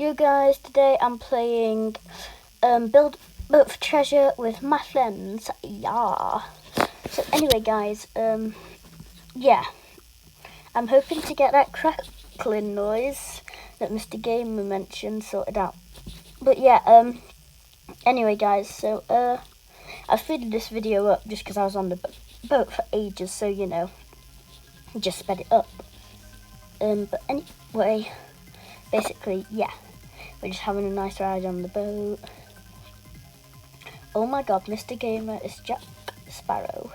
You guys, today I'm playing Build Boat for Treasure with my friends. Yeah. So anyway, guys, yeah, I'm hoping to get that crackling noise that Mr. Gamer mentioned sorted out. But yeah, anyway, guys, so I speeded this video up just because I was on the boat for ages, so you know, just sped it up. But anyway, basically, yeah. We're just having a nice ride on the boat. Oh my god, Mr. Gamer is Jack Sparrow.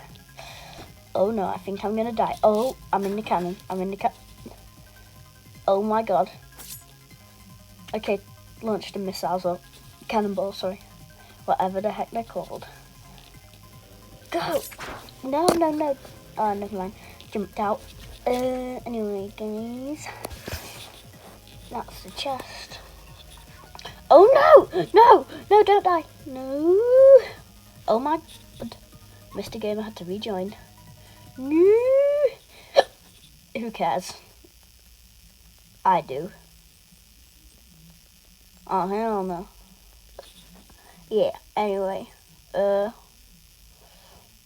Oh no, I think I'm gonna die. Oh, I'm in the cannon. Oh my god. Okay, launch the missiles or cannonball, sorry. Whatever the heck they're called. Go! No. Oh, never mind. Jumped out. Anyway, guys. That's the chest. Oh no, don't die. No. Oh my god. Mr. Gamer had to rejoin. No. Who cares? I do. Oh hell no. Yeah, anyway.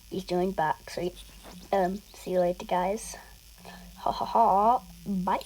He's joined back, so see you later, guys. Ha ha ha. Bye.